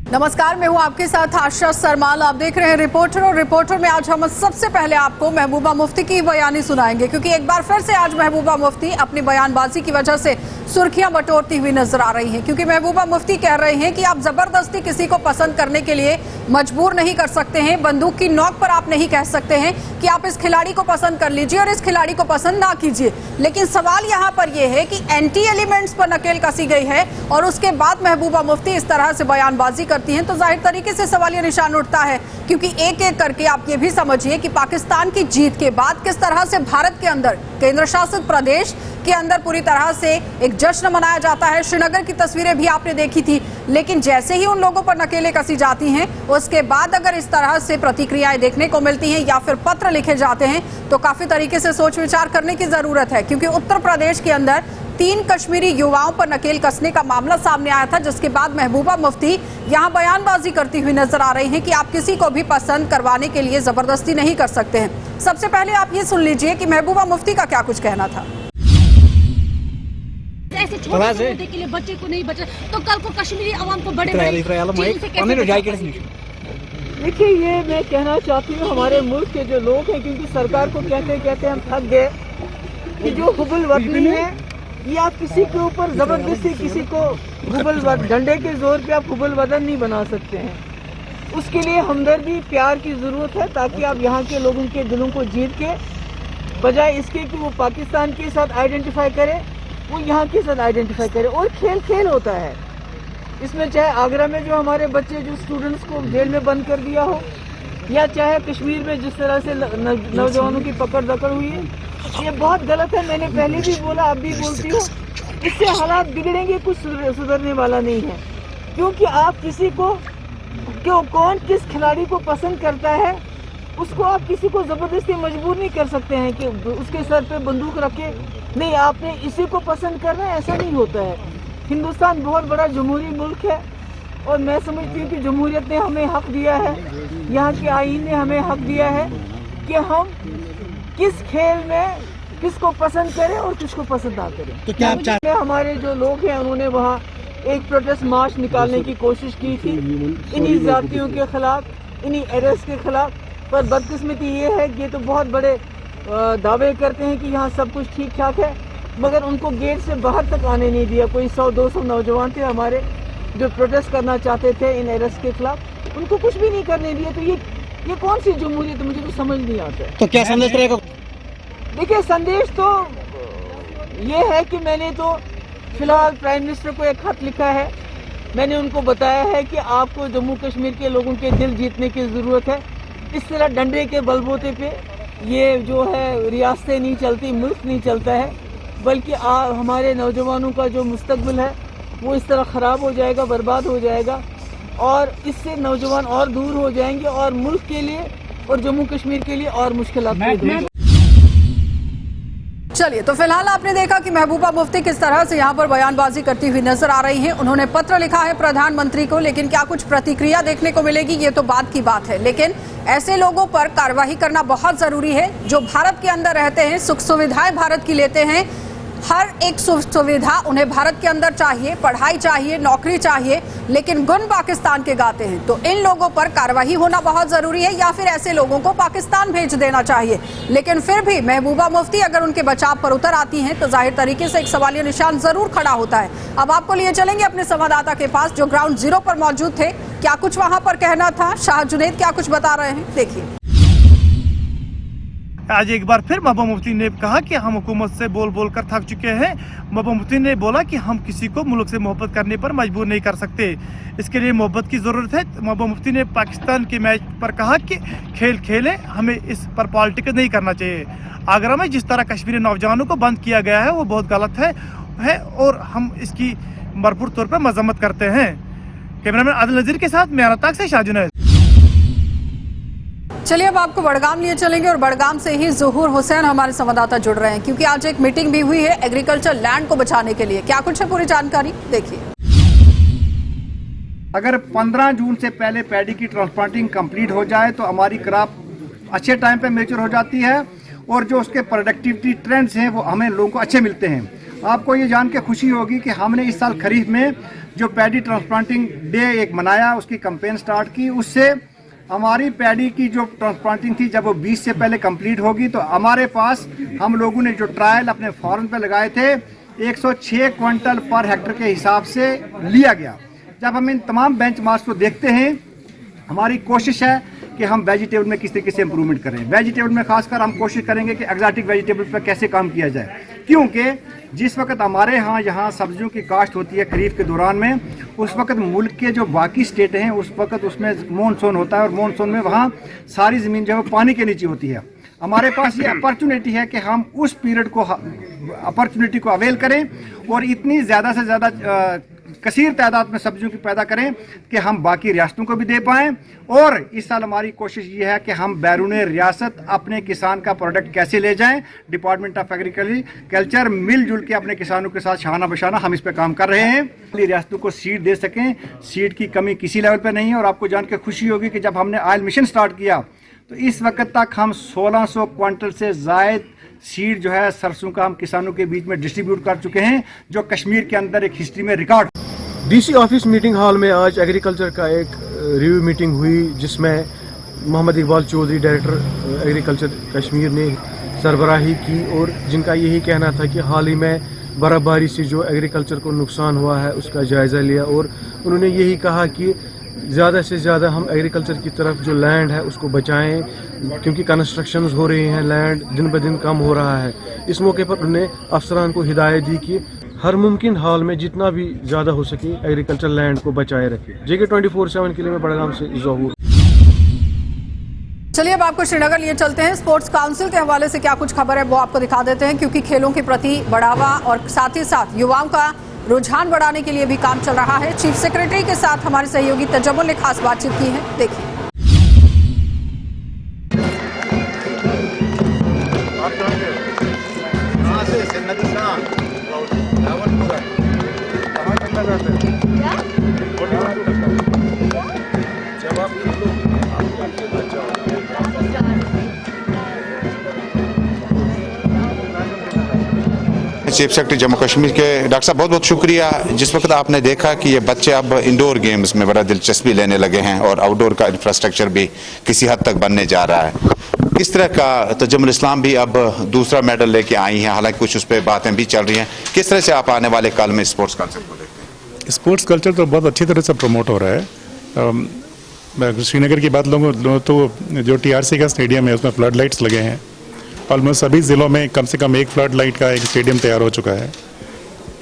नमस्कार, मैं हूं आपके साथ आशा सरमाल। आप देख रहे हैं रिपोर्टर, और रिपोर्टर में आज हम सबसे पहले आपको महबूबा मुफ्ती की बयानी सुनाएंगे, क्योंकि एक बार फिर से आज महबूबा मुफ्ती अपनी बयानबाजी की वजह से सुर्खियां बटोरती हुई नजर आ रही हैं। क्योंकि महबूबा मुफ्ती कह रहे हैं कि आप जबरदस्ती किसी को पसंद करने के लिए मजबूर नहीं कर सकते हैं, बंदूक की नोक पर आप नहीं कह सकते हैं कि आप इस खिलाड़ी को पसंद कर लीजिए और इस खिलाड़ी को पसंद ना कीजिए। लेकिन सवाल यहाँ पर यह है कि एंटी एलिमेंट्स पर नकेल कसी गई है और उसके बाद महबूबा मुफ्ती इस तरह से बयानबाजी करती हैं, तो जाहिर तरीके से सवालिया निशान उठता है। क्योंकि एक एक करके आप ये भी समझिए कि पाकिस्तान की जीत के बाद किस तरह से भारत के अंदर, केंद्र शासित प्रदेश के अंदर पूरी तरह से एक जश्न मनाया जाता है। श्रीनगर की तस्वीरें भी आपने देखी थी। लेकिन जैसे ही उन लोगों पर नकेलें कसी जाती हैं, उसके बाद अगर इस तरह से प्रतिक्रियाएं देखने को मिलती हैं या फिर पत्र लिखे जाते हैं, तो काफी तरीके से सोच विचार करने की जरूरत है। क्योंकि उत्तर प्रदेश के अंदर 3 कश्मीरी युवाओं पर नकेल कसने का मामला सामने आया था, जिसके बाद महबूबा मुफ्ती यहां बयानबाजी करती हुई नजर आ रही हैं कि आप किसी को भी पसंद करवाने के लिए जबरदस्ती नहीं कर सकते हैं। सबसे पहले आप ये सुन लीजिए कि महबूबा मुफ्ती का क्या कुछ कहना था। ऐसे छोटे के लिए बच्चे को नहीं बचा तो कल को कश्मीरी आवाम को बड़े देखिए, ये मैं कहना चाहती हूँ हमारे मुल्क के जो लोग हैं, क्योंकि सरकार को कहते हम थक गए कि जो हुबुल वतनी है, ये आप किसी के ऊपर जबरदस्ती किसी को डंडे के जोर पे आप हुबुल वतन नहीं बना सकते हैं। उसके लिए हमदर्दी, प्यार की जरूरत है, ताकि आप यहाँ के लोगों के दिलों को जीत के, बजाय इसके कि वो पाकिस्तान के साथ आइडेंटिफाई करे, वो यहाँ के साथ आइडेंटिफाई करे। और खेल खेल होता है इसमें, चाहे आगरा में जो हमारे बच्चे जो स्टूडेंट्स को जेल में बंद कर दिया हो, या चाहे कश्मीर में जिस तरह से नौजवानों की पकड़ दकड़ हुई है, ये बहुत गलत है। मैंने पहले भी बोला, अब भी बोलती हूँ, इससे हालात बिगड़ेंगे, कुछ सुधरने वाला नहीं है। क्योंकि आप किसी को कौन किस खिलाड़ी को पसंद करता है, उसको आप किसी को जबरदस्ती मजबूर नहीं कर सकते हैं कि उसके सर पे बंदूक रखे, नहीं आपने इसी को पसंद करना है, ऐसा नहीं होता है। हिंदुस्तान बहुत बड़ा जमहूरी मुल्क है, और मैं समझती हूँ कि जमहूरियत ने हमें हक दिया है, यहाँ के आईन ने हमें हक दिया है कि हम किस खेल में किसको पसंद करें और किसको पसंद ना करें। तो क्या आप चाहते हैं? हमारे जो लोग हैं उन्होंने वहाँ एक प्रोटेस्ट मार्च निकालने की कोशिश की थी इन्हीं जातियों के खिलाफ, इन्हीं अरेस्ट के खिलाफ, पर बदकिस्मती ये है कि ये तो बहुत बड़े दावे करते हैं कि यहाँ सब कुछ ठीक ठाक है, मगर उनको गेट से बाहर तक आने नहीं दिया। कोई 100-200 नौजवान थे हमारे जो प्रोटेस्ट करना चाहते थे इन अरेस्ट के खिलाफ, उनको कुछ भी नहीं करने दिया। तो ये कौन सी जमहूरियत, मुझे तो समझ नहीं आता है। तो क्या संदेश रहेगा? देखिए, संदेश तो ये है कि मैंने तो फिलहाल प्राइम मिनिस्टर को एक खत लिखा है। मैंने उनको बताया है कि आपको जम्मू कश्मीर के लोगों के दिल जीतने की ज़रूरत है। इस तरह डंडे के बलबूते पे ये जो है रियासतें नहीं चलती, मुल्क नहीं चलता है, बल्कि हमारे नौजवानों का जो मुस्तकबिल है वो इस तरह ख़राब हो जाएगा, बर्बाद हो जाएगा, और इससे नौजवान और दूर हो जाएंगे, और मुल्क के लिए और जम्मू कश्मीर के लिए और मुश्किलात पैदा होंगी। चलिए, तो फिलहाल आपने देखा कि महबूबा मुफ्ती किस तरह से यहाँ पर बयानबाजी करती हुई नजर आ रही हैं। उन्होंने पत्र लिखा है प्रधानमंत्री को, लेकिन क्या कुछ प्रतिक्रिया देखने को मिलेगी ये तो बात की बात है। लेकिन ऐसे लोगों पर कार्रवाई करना बहुत जरूरी है जो भारत के अंदर रहते हैं, सुख सुविधाएं भारत की लेते हैं। हर एक सुख सुविधा उन्हें भारत के अंदर चाहिए, पढ़ाई चाहिए, नौकरी चाहिए, लेकिन गुण पाकिस्तान के गाते हैं। तो इन लोगों पर कार्रवाई होना बहुत जरूरी है, या फिर ऐसे लोगों को पाकिस्तान भेज देना चाहिए। लेकिन फिर भी महबूबा मुफ्ती अगर उनके बचाव पर उतर आती हैं, तो जाहिर तरीके से एक सवालिया निशान जरूर खड़ा होता है। अब आपको लिए चलेंगे अपने संवाददाता के पास जो ग्राउंड जीरो पर मौजूद थे। क्या कुछ वहां पर कहना था, शाह जुनैद क्या कुछ बता रहे हैं, देखिए। आज एक बार फिर महबूबा मुफ्ती ने कहा कि हम हुकूमत से बोल बोल कर थक चुके हैं। महबूबा मुफ्ती ने बोला कि हम किसी को मुल्क से मोहब्बत करने पर मजबूर नहीं कर सकते, इसके लिए मोहब्बत की ज़रूरत है। महबूबा मुफ्ती ने पाकिस्तान के मैच पर कहा कि खेल खेले, हमें इस पर पॉलिटिक्स नहीं करना चाहिए। आगरा में जिस तरह कश्मीरी नौजवानों को बंद किया गया है वो बहुत गलत है और हम इसकी भरपूर तौर पर मजम्मत करते हैं। कैमरामैन आदिल नज़ीर के साथ मैं अनंतनाग से शाह जुनैद। चलिए, अब आपको बड़गाम लिए चलेंगे, और बड़गाम से ही ज़हूर हुसैन हमारे संवाददाता जुड़ रहे हैं, क्योंकि आज एक मीटिंग भी हुई है एग्रीकल्चर लैंड को बचाने के लिए। क्या कुछ है पूरी जानकारी, देखिए। अगर 15 जून से पहले पैडी की ट्रांसप्लांटिंग कंप्लीट हो जाए तो हमारी क्रॉप अच्छे टाइम पे मैच्योर हो जाती है, और जो उसके प्रोडक्टिविटी ट्रेंड्स हैं वो हमें लोगों को अच्छे मिलते हैं। आपको ये जान के खुशी होगी कि हमने इस साल खरीफ में जो पैडी ट्रांसप्लांटिंग डे एक मनाया, उसकी कैंपेन स्टार्ट की। उससे हमारी पैडी की जो ट्रांसप्लांटिंग थी, जब वो 20 से पहले कंप्लीट होगी तो हमारे पास हम लोगों ने जो ट्रायल अपने फॉर्म पे लगाए थे 106 क्विंटल पर हेक्टर के हिसाब से लिया गया। जब हम इन तमाम बेंचमार्क्स को देखते हैं, हमारी कोशिश है कि हम वेजिटेबल में किस तरीके से इंप्रूवमेंट करें। वेजिटेबल में खासकर हम कोशिश करेंगे कि एक्जॉटिक वेजिटेबल पर कैसे काम किया जाए, क्योंकि जिस वक्त हमारे यहाँ सब्जियों की काश्त होती है खरीफ के दौरान में, उस वक्त मुल्क के जो बाकी स्टेट हैं उस वक्त उसमें मानसून होता है और मानसून में वहाँ सारी ज़मीन जो है पानी के नीचे होती है। हमारे पास ये अपॉर्चुनिटी है कि हम उस पीरियड को अपॉर्चुनिटी को अवेल करें और इतनी ज़्यादा से ज़्यादा कसीर तादाद में सब्जियों की पैदा करें कि हम बाकी रियासतों को भी दे पाएँ। और इस साल हमारी कोशिश ये है कि हम बैरून रियासत अपने किसान का प्रोडक्ट कैसे ले जाएं। डिपार्टमेंट ऑफ एग्रीकल्चर मिलजुल के अपने किसानों के साथ शाना बशाना हम इस पे काम कर रहे हैं, रियासतों को सीड दे सकें। सीड की कमी किसी लेवल पे नहीं है। और आपको जान के खुशी होगी कि जब हमने ऑयल मिशन स्टार्ट किया तो इस वक्त तक हम 1600 क्विंटल से ज़ायद सीड जो है सरसों का हम किसानों के बीच में डिस्ट्रीब्यूट कर चुके हैं, जो कश्मीर के अंदर एक हिस्ट्री में record. DC office meeting hall में आज एग्रीकल्चर का एक रिव्यू मीटिंग हुई, जिसमें मोहम्मद इकबाल चौधरी डायरेक्टर एग्रीकल्चर कश्मीर ने सरबराही की और जिनका यही कहना था कि हाल ही में बर्फबारी से जो एग्रीकल्चर को नुकसान हुआ है उसका जायज़ा लिया। और उन्होंने यही कहा कि ज़्यादा से ज़्यादा हम एग्रीकल्चर की तरफ जो लैंड है उसको बचाएं, क्योंकि कंस्ट्रक्शंस हो रही हैं, लैंड दिन ब दिन कम हो रहा है। इस मौके पर उन्होंने अफसरान को हिदायत दी कि हर मुमकिन हाल में जितना भी ज़्यादा हो सके एग्रीकल्चर लैंड को बचाए रखें। JK 24/7 के लिए मैं बड़गाम से ज़हूर। चलिए अब आपको श्रीनगर लिए चलते हैं। स्पोर्ट्स काउंसिल के हवाले से क्या कुछ खबर है वो आपको दिखा देते हैं, क्योंकि खेलों के प्रति बढ़ावा और साथ ही साथ युवाओं का रुझान बढ़ाने के लिए भी काम चल रहा है। चीफ सेक्रेटरी के साथ हमारे सहयोगी तजम्मुल ने खास बातचीत की है, देखिए। चीफ सेक्रेटरी जम्मू कश्मीर के डॉक्टर साहब, बहुत बहुत शुक्रिया। जिस वक्त आपने देखा कि ये बच्चे अब इंडोर गेम्स में बड़ा दिलचस्पी लेने लगे हैं और आउटडोर का इंफ्रास्ट्रक्चर भी किसी हद तक बनने जा रहा है, इस तरह का तजम्मुल इस्लाम भी अब दूसरा मेडल लेके आई हैं, हालांकि कुछ उस पर बातें भी चल रही हैं। किस तरह से आप आने वाले कल में स्पोर्ट्स कल्चर को देखते हैं? स्पोर्ट्स कल्चर तो बहुत अच्छी तरह से प्रमोट हो रहा है। श्रीनगर की बात लोगों तो जो TRC का स्टेडियम है उसमें फ्लड लाइट्स लगे हैं। ऑलमोस्ट सभी ज़िलों में कम से कम एक फ्लड लाइट का एक स्टेडियम तैयार हो चुका है।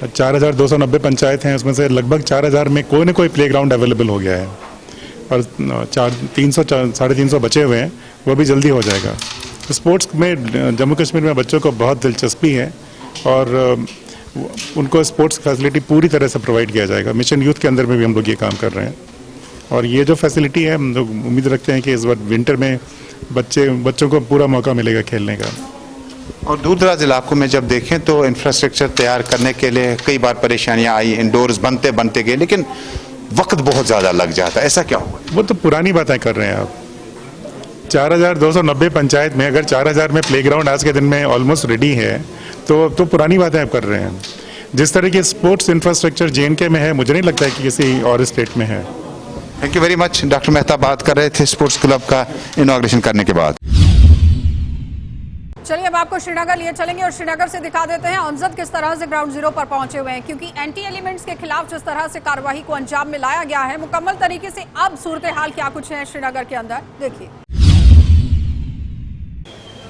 4290 पंचायत हैं, उसमें से लगभग 4000 में कोई न कोई प्लेग्राउंड अवेलेबल हो गया है और 300-350 बचे हुए हैं, वो भी जल्दी हो जाएगा। तो स्पोर्ट्स में जम्मू कश्मीर में बच्चों को बहुत दिलचस्पी है और उनको स्पोर्ट्स फैसिलिटी पूरी तरह से प्रोवाइड किया जाएगा। मिशन यूथ के अंदर में भी हम लोग ये काम कर रहे हैं और ये जो फैसिलिटी है हम लोग उम्मीद रखते हैं कि इस बार विंटर में बच्चों को पूरा मौका मिलेगा खेलने का। और दूर दराज इलाकों में जब देखें तो इंफ्रास्ट्रक्चर तैयार करने के लिए कई बार परेशानियां आई, इंडोर्स बनते गए, लेकिन वक्त बहुत ज़्यादा लग जाता है। ऐसा क्या हुआ? वो तो पुरानी बातें कर रहे हैं आप। 4290 पंचायत में अगर 4000 में प्लेग्राउंड आज के दिन में ऑलमोस्ट रेडी है तो पुरानी बातें आप कर रहे हैं। जिस तरह की स्पोर्ट्स इंफ्रास्ट्रक्चर JNK में है, मुझे नहीं लगता है कि किसी और स्टेट में है। Thank you very much. Doctor Mehta बात कर रहे थे स्पोर्ट्स क्लब का इनॉग्रेशन करने के बाद। चलिए अब आपको श्रीनगर लिए चलेंगे और श्रीनगर से दिखा देते हैं अमजद किस तरह से ग्राउंड जीरो पर पहुंचे हुए हैं, क्योंकि एंटी एलिमेंट्स के खिलाफ जिस तरह से कार्रवाई को अंजाम में लाया गया है, मुकम्मल तरीके से अब सूरत हाल क्या कुछ है श्रीनगर के अंदर, देखिए।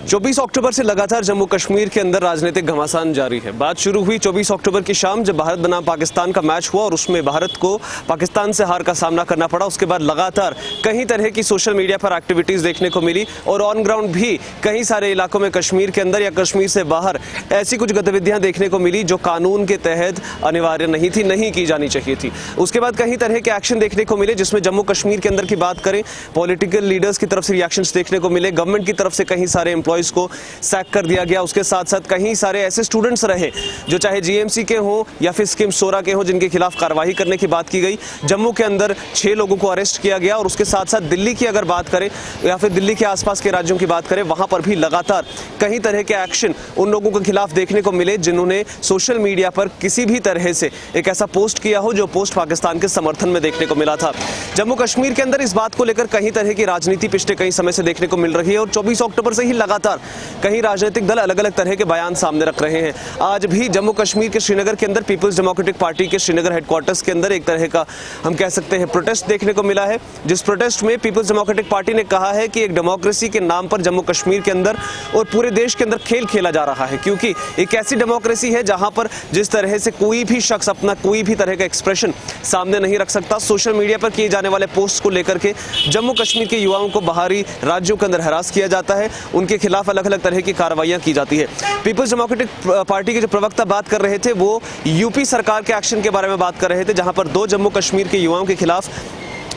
24 अक्टूबर से लगातार जम्मू कश्मीर के अंदर राजनीतिक घमासान जारी है। बात शुरू हुई 24 अक्टूबर की शाम जब भारत बनाम पाकिस्तान का मैच हुआ और उसमें भारत को पाकिस्तान से हार का सामना करना पड़ा। उसके बाद लगातार कई तरह की सोशल मीडिया पर एक्टिविटीज देखने को मिली और ऑन ग्राउंड भी कई सारे इलाकों में कश्मीर के अंदर या कश्मीर से बाहर ऐसी कुछ गतिविधियां देखने को मिली जो कानून के तहत अनिवार्य नहीं थी, नहीं की जानी चाहिए थी। उसके बाद कई तरह के एक्शन देखने को मिले, जिसमें जम्मू कश्मीर के अंदर की बात करें, पॉलिटिकल लीडर्स की तरफ से रिएक्शंस देखने को मिले, गवर्नमेंट की तरफ से कई सारे एम्प्लॉय बॉयज़ को सैक कर दिया गया। उसके साथ साथ कई सारे ऐसे स्टूडेंट्स रहे जो चाहे जीएमसी के हों या फिर स्कीम सोरा के हों, जिनके खिलाफ कार्रवाई करने की बात की गई। जम्मू के अंदर 6 लोगों को अरेस्ट किया गया और उसके साथ साथ दिल्ली की अगर बात करें या फिर दिल्ली के आसपास के राज्यों की बात करें, वहां पर भी लगातार कई तरह के एक्शन उन लोगों के खिलाफ देखने को मिले जिन्होंने सोशल मीडिया पर किसी भी तरह से एक ऐसा पोस्ट किया हो जो पोस्ट पाकिस्तान के समर्थन में देखने को मिला था। जम्मू कश्मीर के अंदर इस बात को लेकर कई तरह की राजनीति पिछले कई समय से देखने को मिल रही है और 24 अक्टूबर से ही लगातार कई राजनीतिक दल अलग अलग तरह के बयान सामने रख रहे हैं। आज भी जम्मू कश्मीर के श्रीनगर के अंदर पीपल्स डेमोक्रेटिक पार्टी के श्रीनगर हेडक्वार्टर्स के अंदर एक तरह का हम कह सकते हैं प्रोटेस्ट देखने को मिला है, जिस प्रोटेस्ट में पीपल्स डेमोक्रेटिक पार्टी ने कहा है कि एक डेमोक्रेसी के नाम पर जम्मू कश्मीर के अंदर और पूरे देश के अंदर खेल खेला जा रहा है, क्योंकि एक ऐसी डेमोक्रेसी है जहां पर जिस तरह से कोई भी शख्स अपना कोई भी तरह का एक्सप्रेशन सामने नहीं रख सकता। सोशल मीडिया पर किए जाने वाले पोस्ट को लेकर के जम्मू कश्मीर के युवाओं को बाहरी राज्यों के अंदर हरास किया जाता है, उनके खिलाफ अलग अलग तरह की कार्रवाइयां की जाती है। पीपल्स डेमोक्रेटिक पार्टी के जो प्रवक्ता बात कर रहे थे वो यूपी सरकार के एक्शन के बारे में बात कर रहे थे, जहां पर 2 जम्मू कश्मीर के युवाओं के खिलाफ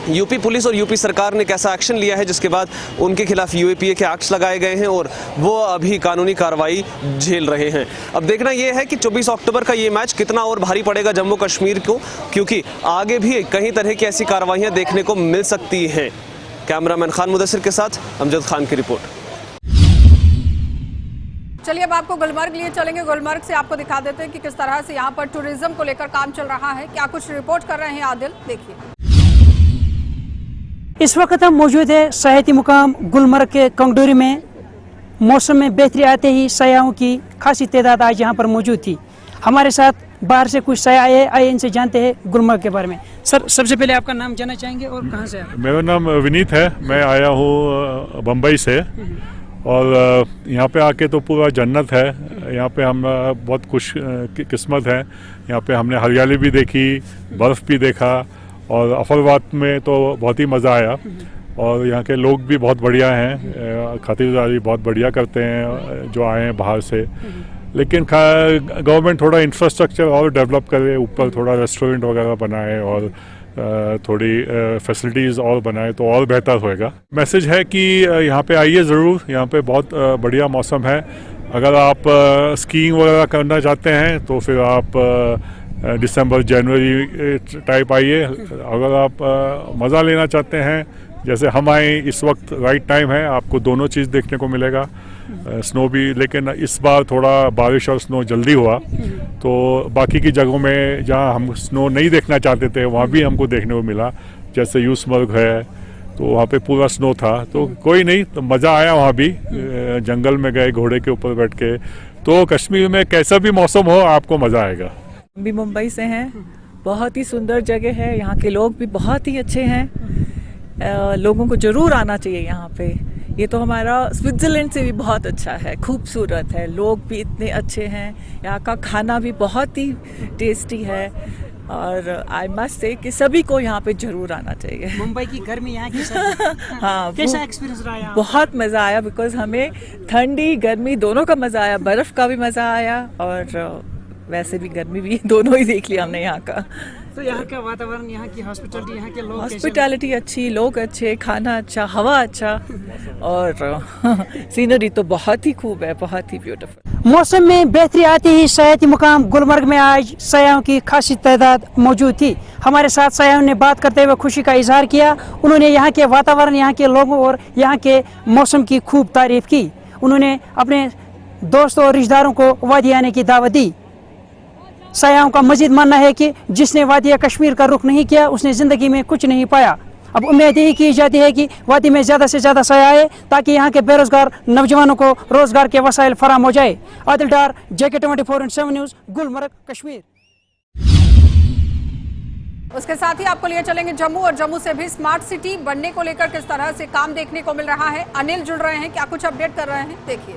यूपी पुलिस और यूपी सरकार ने कैसा एक्शन लिया है, जिसके बाद उनके खिलाफ यूएपीए के एक्ट्स लगाए गए हैं और वो अभी कानूनी कार्रवाई झेल रहे हैं। अब देखना यह है कि 24 अक्टूबर का ये मैच कितना और भारी पड़ेगा जम्मू कश्मीर को, क्योंकि आगे भी कई तरह की ऐसी कार्रवाइयां देखने को मिल सकती हैं। कैमरामैन खान मुदस्सिर के साथ अमजद खान की रिपोर्ट। चलिए अब आपको गुलमर्ग लिए चलेंगे। गुलमर्ग से आपको दिखा देते हैं कि किस तरह से यहाँ पर टूरिज्म को लेकर काम चल रहा है। क्या कुछ रिपोर्ट कर रहे हैं आदिल, देखिए। इस वक्त हम मौजूद है सयाहती मुकाम गुलमर्ग के कंगडोरी में। मौसम में बेहतरी आते ही सयाहों की खासी तादाद आज यहाँ पर मौजूद थी। हमारे साथ बाहर से कुछ सयाह आए, इनसे जानते हैं गुलमर्ग के बारे में। सर, सबसे पहले आपका नाम जानना चाहेंगे और कहाँ से? मेरा नाम विनीत है, मैं आया हूँ बम्बई से और यहाँ पे आके तो पूरा जन्नत है। यहाँ पे हम बहुत खुश किस्मत है। यहाँ पे हमने हरियाली भी देखी, बर्फ़ भी देखा और अफरवात में तो बहुत ही मज़ा आया। और यहाँ के लोग भी बहुत बढ़िया हैं, खातिरदारी बहुत बढ़िया करते हैं जो आए हैं बाहर से। लेकिन गवर्नमेंट थोड़ा इंफ्रास्ट्रक्चर और डेवलप करे, ऊपर थोड़ा रेस्टोरेंट वगैरह बनाए और थोड़ी फैसिलिटीज़ और बनाए तो और बेहतर होएगा। मैसेज है कि यहाँ पे आइए ज़रूर, यहाँ पे बहुत बढ़िया मौसम है। अगर आप स्कीइंग वगैरह करना चाहते हैं तो फिर आप दिसंबर जनवरी टाइप आइए। अगर आप मज़ा लेना चाहते हैं जैसे हम आए, इस वक्त राइट टाइम है, आपको दोनों चीज़ देखने को मिलेगा। स्नो भी, लेकिन इस बार थोड़ा बारिश और स्नो जल्दी हुआ तो बाकी की जगहों में जहां हम स्नो नहीं देखना चाहते थे वहां भी हमको देखने को मिला। जैसे यूसमर्ग है तो वहाँ पे पूरा स्नो था, तो कोई नहीं, तो मज़ा आया वहाँ भी। जंगल में गए घोड़े के ऊपर बैठ के, तो कश्मीर में कैसा भी मौसम हो आपको मज़ा आएगा। हम भी मुंबई से हैं, बहुत ही सुंदर जगह है, यहाँ के लोग भी बहुत ही अच्छे हैं। लोगों को ज़रूर आना चाहिए यहाँ पे। ये तो हमारा स्विट्ज़रलैंड से भी बहुत अच्छा है, खूबसूरत है, लोग भी इतने अच्छे हैं, यहाँ का खाना भी बहुत ही टेस्टी है और आई मस्ट से कि सभी को यहाँ पे ज़रूर आना चाहिए। मुंबई की गर्मी, यहाँ की सर्दी, हाँ, कैसा एक्सपीरियंस रहा है? बहुत मज़ा आया, बिकॉज हमें ठंडी गर्मी दोनों का मज़ा आया, बर्फ़ का भी मज़ा आया और वैसे भी गर्मी भी, दोनों ही देख लिया हमने यहाँ का। तो यहाँ का वातावरण, यहाँ की हॉस्पिटैलिटी, यहाँ के लोग, हॉस्पिटैलिटी अच्छी, लोग अच्छे, खाना अच्छा, हवा अच्छा और सीनरी तो बहुत ही खूब है, बहुत ही ब्यूटीफुल। मौसम में बेहतरी आती ही सयाहती मुकाम गुलमर्ग में आज सयाहों की खासी तादाद मौजूद थी। हमारे साथ सयाहों ने बात करते हुए खुशी का इजहार किया। उन्होंने यहाँ के वातावरण, यहाँ के लोगों और यहाँ के मौसम की खूब तारीफ की। उन्होंने अपने दोस्तों और रिश्तेदारों को वादी आने की दावत दी। सयाहों का मजीद मानना है कि जिसने वादी कश्मीर का रुख नहीं किया उसने ज़िंदगी में कुछ नहीं पाया। अब उम्मीद यही की जाती है कि वादी में ज़्यादा से ज़्यादा सयाह आए ताकि यहाँ के बेरोजगार नौजवानों को रोजगार के वसाइल फराम हो जाए। आदिल डार, JK24/7 न्यूज़, गुलमर्ग, कश्मीर। उसके साथ ही आपको लिए चलेंगे जम्मू, और जम्मू से भी स्मार्ट सिटी बनने को लेकर किस तरह से काम देखने को मिल रहा है। अनिल जुड़ रहे हैं, क्या कुछ अपडेट कर रहे हैं, देखिए।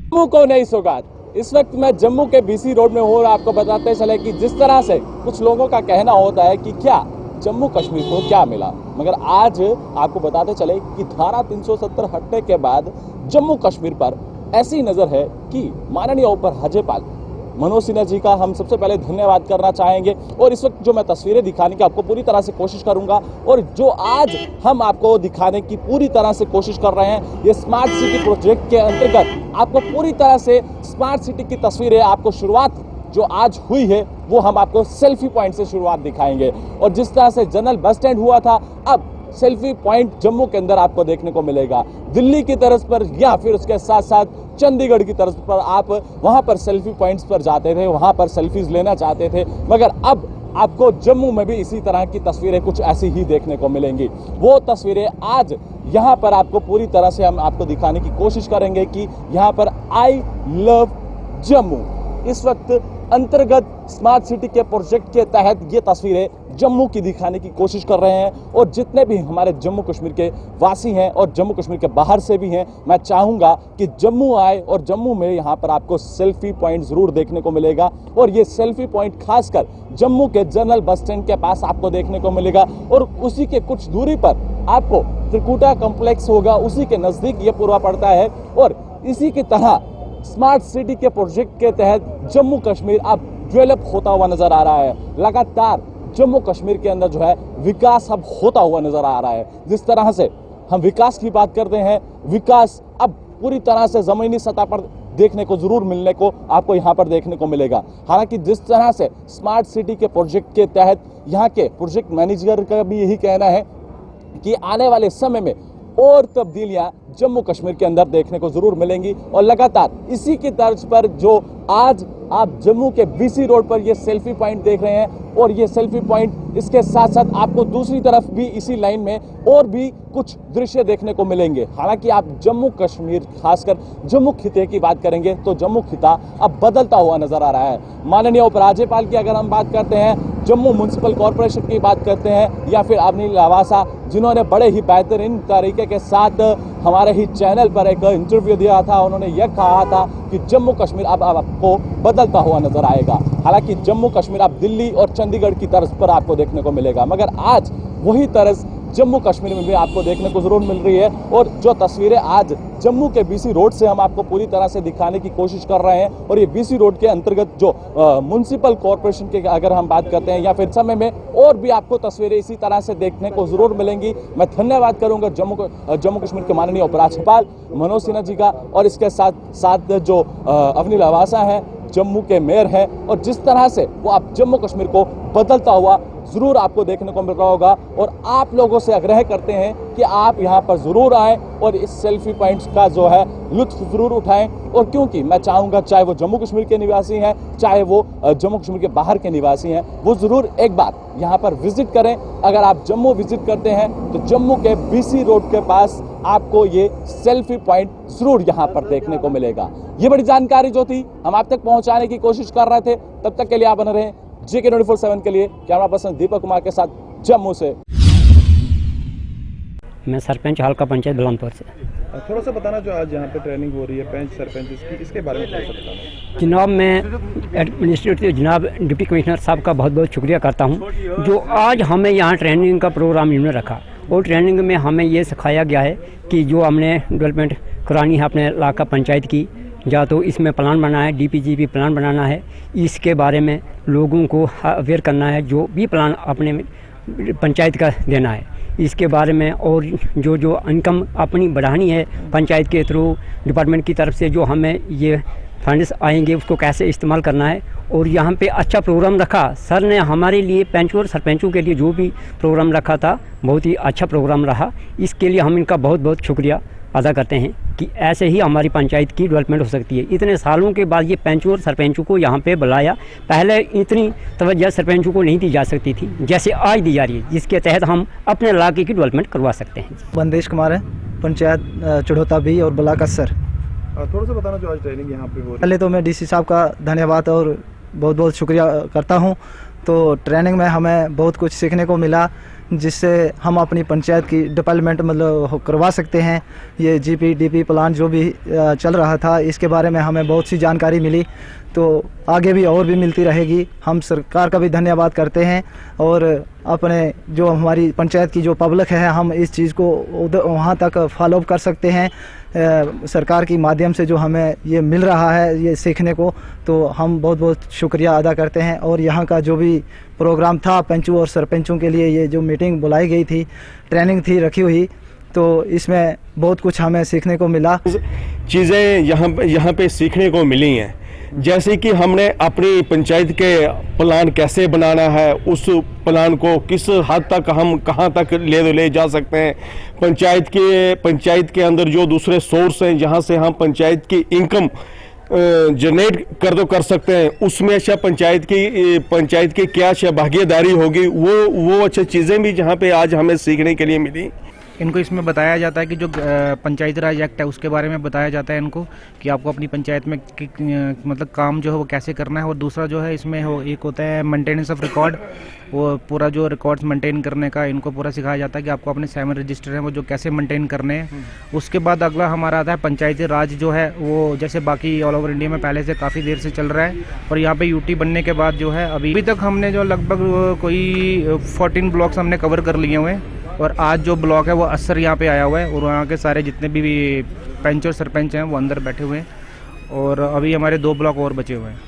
जम्मू को नई सौगात। इस वक्त मैं जम्मू के BC रोड में हूँ और आपको बताते चले कि जिस तरह से कुछ लोगों का कहना होता है कि क्या जम्मू कश्मीर को क्या मिला, मगर आज आपको बताते चले कि धारा 370 हटने के बाद जम्मू कश्मीर पर ऐसी नज़र है कि माननीय ऊपर राज्यपाल मनोज सिन्हा जी का हम सबसे पहले धन्यवाद करना चाहेंगे। और इस वक्त जो मैं तस्वीरें दिखाने की आपको पूरी तरह से कोशिश करूंगा और जो आज हम आपको दिखाने की पूरी तरह से कोशिश कर रहे हैं, ये स्मार्ट सिटी प्रोजेक्ट के अंतर्गत आपको पूरी तरह से स्मार्ट सिटी की तस्वीरें आपको शुरुआत जो आज हुई है वो हम आपको सेल्फी पॉइंट से शुरुआत दिखाएंगे। और जिस तरह से जनरल बस स्टैंड हुआ था, अब सेल्फी पॉइंट जम्मू के अंदर आपको देखने को मिलेगा। दिल्ली की तरफ पर या फिर उसके साथ साथ चंडीगढ़ की तरफ पर आप वहां पर सेल्फी पॉइंट्स पर जाते थे, वहां पर सेल्फीज लेना चाहते थे, मगर अब आपको जम्मू में भी इसी तरह की तस्वीरें कुछ ऐसी ही देखने को मिलेंगी। वो तस्वीरें आज यहाँ पर आपको पूरी तरह से हम आपको दिखाने की कोशिश करेंगे कि यहाँ पर आई लव जम्मू इस वक्त अंतर्गत स्मार्ट सिटी के प्रोजेक्ट के तहत ये तस्वीरें जम्मू की दिखाने की कोशिश कर रहे हैं। और जितने भी हमारे जम्मू कश्मीर के वासी हैं और जम्मू कश्मीर के बाहर से भी हैं, मैं चाहूँगा कि जम्मू आए और जम्मू में यहाँ पर आपको सेल्फी पॉइंट ज़रूर देखने को मिलेगा। और ये सेल्फी पॉइंट खासकर जम्मू के जनरल बस स्टैंड के पास आपको देखने को मिलेगा। और उसी के कुछ दूरी पर आपको त्रिकुटा कॉम्प्लेक्स होगा, उसी के नज़दीक ये पूरा पड़ता है। और इसी की तरह स्मार्ट सिटी के प्रोजेक्ट के तहत जम्मू कश्मीर अब डेवलप होता हुआ नजर आ रहा है। लगातार जम्मू कश्मीर के अंदर जो है विकास अब होता हुआ नजर आ रहा है। जिस तरह से हम विकास की बात करते हैं, विकास अब पूरी तरह से जमीनी सतह पर देखने को जरूर मिलने को आपको यहाँ पर देखने को मिलेगा। हालांकि जिस तरह से स्मार्ट सिटी के प्रोजेक्ट के तहत यहाँ के प्रोजेक्ट मैनेजर का भी यही कहना है कि आने वाले समय में और तब्दीलियां जम्मू कश्मीर के अंदर देखने को जरूर मिलेंगी। और लगातार इसी की तर्ज पर जो आज आप जम्मू के बीसी रोड पर ये सेल्फी पॉइंट देख रहे हैं, और ये सेल्फी पॉइंट इसके साथ साथ आपको दूसरी तरफ भी इसी लाइन में और भी कुछ दृश्य देखने को मिलेंगे। हालांकि आप जम्मू कश्मीर खासकर जम्मू खिते की बात करेंगे तो जम्मू खिता अब बदलता हुआ नजर आ रहा है। माननीय उपराज्यपाल की अगर हम बात करते हैं, जम्मू म्युनिसिपल कॉरपोरेशन की बात करते हैं, या फिर अनिल लवासा जिन्होंने बड़े ही बेहतरीन तरीके के साथ हमारे ही चैनल पर एक इंटरव्यू दिया था, उन्होंने यह कहा था कि जम्मू कश्मीर अब आपको बदलता हुआ नजर आएगा। हालांकि जम्मू कश्मीर अब दिल्ली और चंडीगढ़ की तर्ज पर आपको देखने को मिलेगा, मगर आज वही तर्ज जम्मू कश्मीर में भी आपको देखने को जरूर मिल रही है। और जो तस्वीरें आज जम्मू के बीसी रोड से हम आपको पूरी तरह से दिखाने की कोशिश कर रहे हैं, और ये बीसी रोड के अंतर्गत जो म्युनिसिपल कॉरपोरेशन के अगर हम बात करते हैं या फिर समय में और भी आपको तस्वीरें इसी तरह से देखने को जरूर मिलेंगी। मैं धन्यवाद करूंगा जम्मू कश्मीर के माननीय उपराज्यपाल मनोज सिन्हा जी का, और इसके साथ साथ जो अनिल लवासा हैं जम्मू के मेयर हैं, और जिस तरह से वो आप जम्मू कश्मीर को बदलता हुआ जरूर आपको देखने को मिल रहा होगा। और आप लोगों से आग्रह करते हैं कि आप यहाँ पर जरूर आएं और इस सेल्फी पॉइंट्स का जो है लुत्फ जरूर उठाएं। और क्योंकि मैं चाहूँगा चाहे वो जम्मू कश्मीर के निवासी हैं, चाहे वो जम्मू कश्मीर के बाहर के निवासी हैं, वो जरूर एक बार यहाँ पर विजिट करें। अगर आप जम्मू विजिट करते हैं तो जम्मू के बीसी रोड के पास आपको ये सेल्फी पॉइंट जरूर यहाँ पर देखने को मिलेगा। ये बड़ी जानकारी जो थी हम आप तक पहुँचाने की कोशिश कर रहे थे। तब तक के लिए आप बने रहें JK 24/7 के लिए। कैमरा पर्सन दीपक कुमार के साथ जम्मू से। मैं सरपंच हल्का पंचायत बलमपुर से। थोड़ा सा बताना जो आज यहाँ पे ट्रेनिंग हो रही है पंच सरपंच इसके बारे में थोड़ा सा बताना। जनाब मैं एडमिनिस्ट्रेटिव जनाब डिप्टी कमिश्नर साहब का बहुत बहुत शुक्रिया करता हूँ जो आज हमें यहाँ ट्रेनिंग का प्रोग्राम इन्होंने रखा। और ट्रेनिंग में हमें ये सिखाया गया है कि जो हमने डेवलपमेंट करानी है अपने इलाका पंचायत की, या तो इसमें प्लान बनाना है, DPGP प्लान बनाना है, इसके बारे में लोगों को अवेयर करना है, जो भी प्लान अपने पंचायत का देना है इसके बारे में, और जो जो इनकम अपनी बढ़ानी है पंचायत के थ्रू डिपार्टमेंट की तरफ से जो हमें ये फंड्स आएंगे उसको कैसे इस्तेमाल करना है। और यहाँ पे अच्छा प्रोग्राम रखा सर ने हमारे लिए, पंचों और सरपंचों के लिए जो भी प्रोग्राम रखा था बहुत ही अच्छा प्रोग्राम रहा। इसके लिए हम इनका बहुत बहुत शुक्रिया अदा करते हैं कि ऐसे ही हमारी पंचायत की डेवलपमेंट हो सकती है। इतने सालों के बाद ये पंचों और सरपंचों को यहाँ पे बुलाया, पहले इतनी तवज्जो सरपंचों को नहीं दी जा सकती थी जैसे आज दी जा रही है, जिसके तहत हम अपने इलाके की डेवलपमेंट करवा सकते हैं। बंदेश कुमार है, पंचायत चढ़ौता बी और बलाका सर। थोड़ा सा बताना जो आज ट्रेनिंग यहाँ पे हो रही है। पहले तो मैं DC साहब का धन्यवाद और बहुत बहुत शुक्रिया करता हूँ। तो ट्रेनिंग में हमें बहुत कुछ सीखने को मिला जिससे हम अपनी पंचायत की डेवलपमेंट मतलब करवा सकते हैं। ये GPDP प्लान जो भी चल रहा था इसके बारे में हमें बहुत सी जानकारी मिली। तो आगे भी और भी मिलती रहेगी। हम सरकार का भी धन्यवाद करते हैं और अपने जो हमारी पंचायत की जो पब्लिक है, हम इस चीज़ को वहाँ तक फॉलो कर सकते हैं। सरकार की माध्यम से जो हमें ये मिल रहा है ये सीखने को, तो हम बहुत बहुत शुक्रिया अदा करते हैं। और यहाँ का जो भी प्रोग्राम था पंचों और सरपंचों के लिए, ये जो मीटिंग बुलाई गई थी, ट्रेनिंग थी रखी हुई, तो इसमें बहुत कुछ हमें सीखने को मिला। चीज़ें यहाँ पे सीखने को मिली हैं, जैसे कि हमने अपनी पंचायत के प्लान कैसे बनाना है, उस प्लान को किस हद तक हम कहाँ तक ले जा सकते हैं। पंचायत के अंदर जो दूसरे सोर्स हैं जहाँ से हम पंचायत की इनकम जनरेट कर सकते हैं, उसमें अच्छा पंचायत की क्या अच्छा भागीदारी होगी, वो अच्छी चीज़ें भी जहाँ पे आज हमें सीखने के लिए मिली। इनको इसमें बताया जाता है कि जो पंचायती राज एक्ट है उसके बारे में बताया जाता है इनको कि आपको अपनी पंचायत में मतलब काम जो है वो कैसे करना है। और दूसरा जो है इसमें एक होता है मेंटेनेंस ऑफ रिकॉर्ड, वो पूरा जो रिकॉर्ड्स मेंटेन करने का इनको पूरा सिखाया जाता है कि आपको अपने 7 रजिस्टर हैं वो जो कैसे मेंटेन करने हैं। उसके बाद अगला हमारा आता है पंचायती राज, जो है वो जैसे बाकी ऑल ओवर इंडिया में पहले से काफ़ी देर से चल रहा है, और यहाँ पे यूटी बनने के बाद जो है अभी तक हमने जो लगभग कोई 14 ब्लॉक्स हमने कवर कर लिए हुए हैं। और आज जो ब्लॉक है वो असर यहाँ पे आया हुआ है, और वहाँ के सारे जितने भी पंच और सरपंच हैं वो अंदर बैठे हुए हैं, और अभी हमारे 2 ब्लॉक और बचे हुए हैं।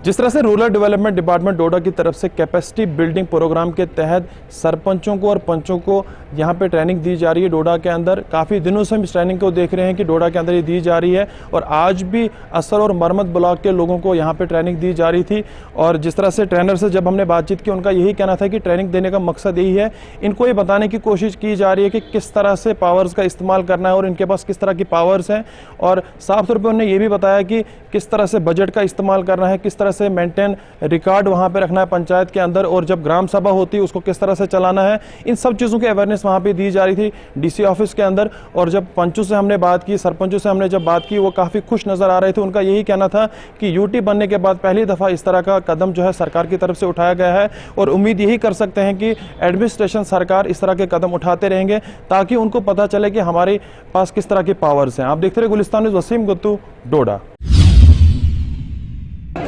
जिस तरह से रूरल डेवलपमेंट डिपार्टमेंट डोडा की तरफ से कैपेसिटी बिल्डिंग प्रोग्राम के तहत सरपंचों को और पंचों को यहाँ पे ट्रेनिंग दी जा रही है डोडा के अंदर, काफ़ी दिनों से हम इस ट्रेनिंग को देख रहे हैं कि डोडा के अंदर ये दी जा रही है, और आज भी असर और मरमत ब्लॉक के लोगों को यहाँ पे ट्रेनिंग दी जा रही थी। और जिस तरह से ट्रेनर से जब हमने बातचीत की, उनका यही कहना था कि ट्रेनिंग देने का मकसद यही है, इनको ये बताने की कोशिश की जा रही है कि किस तरह से पावर्स का इस्तेमाल करना है और इनके पास किस तरह की पावर्स हैं। और साफ तौर पर उन्होंने ये भी बताया कि किस तरह से बजट का इस्तेमाल करना है, किस तरह से मेंटेन रिकॉर्ड वहां पे रखना है पंचायत के अंदर, और जब ग्राम सभा होती है उसको किस तरह से चलाना है, इन सब चीज़ों की अवेयरनेस वहां पे दी जा रही थी डीसी ऑफिस के अंदर। और जब पंचों से हमने बात की, सरपंचों से हमने जब बात की, वो काफ़ी खुश नज़र आ रहे थे। उनका यही कहना था कि यूटी बनने के बाद पहली दफ़ा इस तरह का कदम जो है सरकार की तरफ से उठाया गया है, और उम्मीद यही कर सकते हैं कि एडमिनिस्ट्रेशन सरकार इस तरह के कदम उठाते रहेंगे ताकि उनको पता चले कि हमारे पास किस तरह की पावर्स हैं। आप देखते रहे गुलिस्तान न्यूज़, वसीम गुत्तू, डोडा।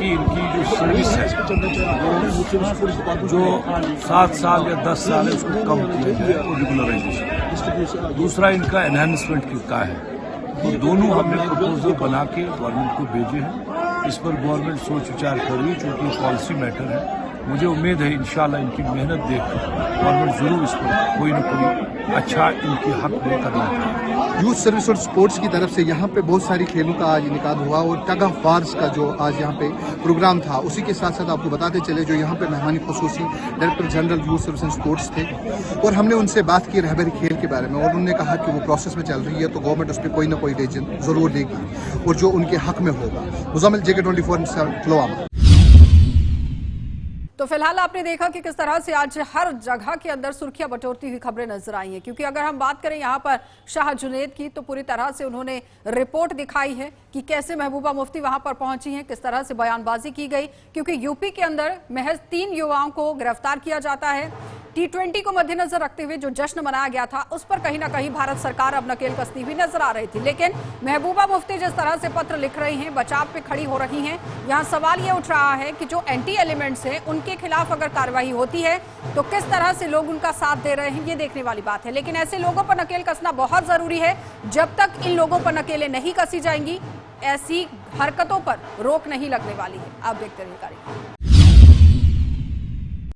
इनकी जो सर्विस है जो 7 साल या 10 साल है उसको कम किया जाए और रेगुलराइजेशन। दूसरा इनका एनहांसमेंट का है, तो दोनों हमने प्रपोजल बना के गवर्नमेंट को भेजे हैं। इस पर गवर्नमेंट सोच विचार कर रही है, चूँकि पॉलिसी मैटर है। मुझे उम्मीद है इंशाल्लाह इनकी मेहनत देख गवर्नमेंट जरूर इस पर कोई न कोई अच्छा इनके हक में कदम उठाए। यूथ सर्विस और स्पोर्ट्स की तरफ से यहाँ पे बहुत सारी खेलों का आज इनेकाद हुआ, और टग ऑफ वार्स का जो आज यहाँ पे प्रोग्राम था, उसी के साथ साथ आपको बताते चले जो यहाँ पे मेहमानी खुसूसी director general youth service and sports थे, और हमने उनसे बात की रहबरी खेल के बारे में, और उन्होंने कहा कि वो प्रोसेस में चल रही है, तो गवर्नमेंट उस पर कोई ना कोई डिसीजन जरूर देगी और जो उनके हक में होगा। मुजामिल JK24 पुलवामा। तो फिलहाल आपने देखा कि किस तरह से आज हर जगह के अंदर सुर्खियां बटोरती हुई खबरें नजर आई हैं, क्योंकि अगर हम बात करें यहाँ पर शाह जुनैद की, तो पूरी तरह से उन्होंने रिपोर्ट दिखाई है कि कैसे महबूबा मुफ्ती वहां पर पहुंची हैं, किस तरह से बयानबाजी की गई, क्योंकि यूपी के अंदर महज 3 युवाओं को गिरफ्तार किया जाता है। T20 को मद्देनजर रखते हुए जो जश्न मनाया गया था उस पर कहीं ना कहीं भारत सरकार अब नकेल कसती हुई नजर आ रही थी, लेकिन महबूबा मुफ्ती जिस तरह से पत्र लिख रही हैं, बचाव पे खड़ी हो रही हैं, यहाँ सवाल ये उठ रहा है कि जो एंटी एलिमेंट्स हैं उनके खिलाफ अगर कार्रवाई होती है तो किस तरह से लोग उनका साथ दे रहे हैं, ये देखने वाली बात है। लेकिन ऐसे लोगों पर नकेल कसना बहुत जरूरी है। जब तक इन लोगों पर नकेलें नहीं कसी जाएंगी, ऐसी हरकतों पर रोक नहीं लगने वाली है। आप देखते रहिए कार्यक्रम।